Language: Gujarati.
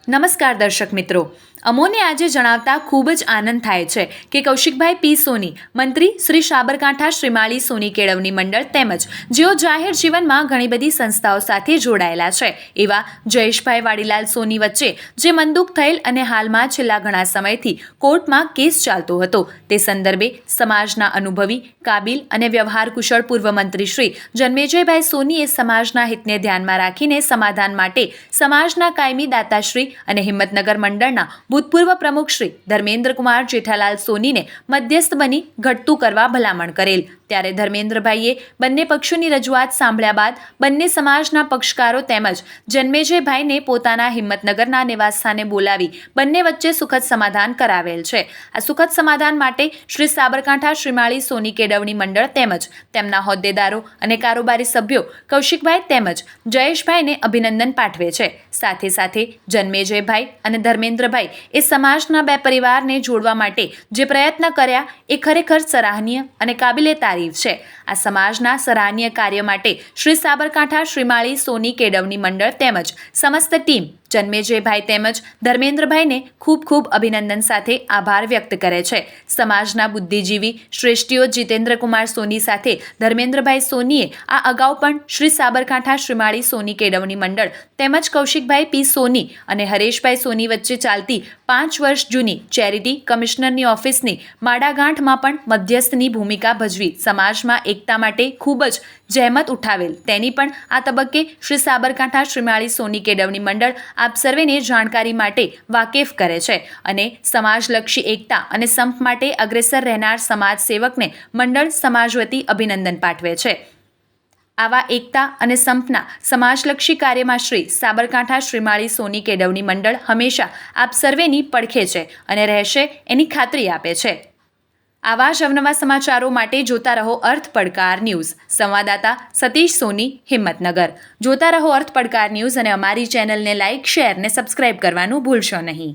નમસ્કાર દર્શક મિત્રો, અમોને આજે જણાવતા ખૂબ જ આનંદ થાય છે કે કૌશિકભાઈ પી સોની મંત્રી શ્રી સાબરકાંઠા શ્રીમાળી સોની કેળવણી મંડળ તેમજ જેઓ જાહેર જીવનમાં ઘણી બધી સંસ્થાઓ સાથે જોડાયેલા છે એવા જયેશભાઈ વાડીલાલ સોની વચ્ચે જે મંદુક થયેલ અને હાલમાં છેલ્લા ઘણા સમયથી કોર્ટમાં કેસ ચાલતો હતો તે સંદર્ભે સમાજના અનુભવી, કાબિલ અને વ્યવહાર કુશળ પૂર્વ મંત્રી શ્રી જન્મેજયભાઈ સોનીએ સમાજના હિતને ધ્યાનમાં રાખીને સમાધાન માટે સમાજના કાયમી દાતાશ્રી અને હિંમતનગર મંડળના ભૂતપૂર્વ પ્રમુખ શ્રી ધર્મેન્દ્રકુમાર જેઠાલાલ સોનીને મધ્યસ્થ બની ઘટતું કરવા ભલામણ કરેલ ત્યારે ધર્મેન્દ્રભાઈએ બંને પક્ષોની રજૂઆત સાંભળ્યા બાદ બંને સમાજના પક્ષકારો તેમજ જન્મેજયભાઈને પોતાના હિંમતનગરના નિવાસસ્થાને બોલાવી બંને વચ્ચે સુખદ સમાધાન કરાવેલ છે। આ સુખદ સમાધાન માટે શ્રી સાબરકાંઠા શ્રીમાળી સોની કેળવણી મંડળ તેમજ તેમના હોદ્દેદારો અને કારોબારી સભ્યો કૌશિકભાઈ તેમજ જયેશભાઈને અભિનંદન પાઠવે છે। સાથે સાથે જન્મેજયભાઈ અને ધર્મેન્દ્રભાઈ એ સમાજના બે પરિવારને જોડવા માટે જે પ્રયત્ન કર્યા એ ખરેખર સરાહનીય અને કાબિલે તારીફ છે। આ સમાજના સરાહનીય કાર્ય માટે શ્રી સાબરકાંઠા શ્રીમાળી સોની કેળવણી મંડળ તેમજ સમસ્ત ટીમ જન્મેજયભાઈ તેમજ ધર્મેન્દ્રભાઈને ખૂબ ખૂબ અભિનંદન સાથે આભાર વ્યક્ત કરે છે। સમાજના બુદ્ધિજીવી શ્રેષ્ઠીઓ જીતેન્દ્રકુમાર સોની સાથે ધર્મેન્દ્રભાઈ સોનીએ આ અગાઉ પણ શ્રી સાબરકાંઠા શ્રીમાળી સોની કેળવણી મંડળ તેમજ કૌશિકભાઈ પી સોની અને હરેશભાઈ સોની વચ્ચે ચાલતી 5 વર્ષ જૂની ચેરિટી કમિશનરની ઓફિસની માડાગાંઠમાં પણ મધ્યસ્થની ભૂમિકા ભજવી સમાજમાં એકતા માટે ખૂબ જ જહેમત ઉઠાવેલ તેની પણ આ તબક્કે શ્રી સાબરકાંઠા શ્રીમાળી સોની કેળવણી મંડળ આપ સર્વેને જાણકારી માટે વાકેફ કરે છે અને સમાજલક્ષી એકતા અને સંપ માટે અગ્રેસર રહેનાર સમાજ સેવકને મંડળ સમાજ વતી અભિનંદન પાઠવે છે। આવા એકતા અને સંપના સમાજલક્ષી કાર્યમાં શ્રી સાબરકાંઠા શ્રીમાળી સોની કેળવણી મંડળ હંમેશા આપ સર્વેની પડખે છે અને રહેશે એની ખાતરી આપે છે। આવા જ અવનવા સમાચારો માટે જોતા રહો અર્થ પડકાર ન્યૂઝ। સંવાદદાતા સતીશ સોની, હિંમતનગર। જોતા રહો અર્થ પડકાર ન્યૂઝ અને અમારી ચેનલને લાઇક, શેર ને સબસ્ક્રાઇબ કરવાનું ભૂલશો નહીં।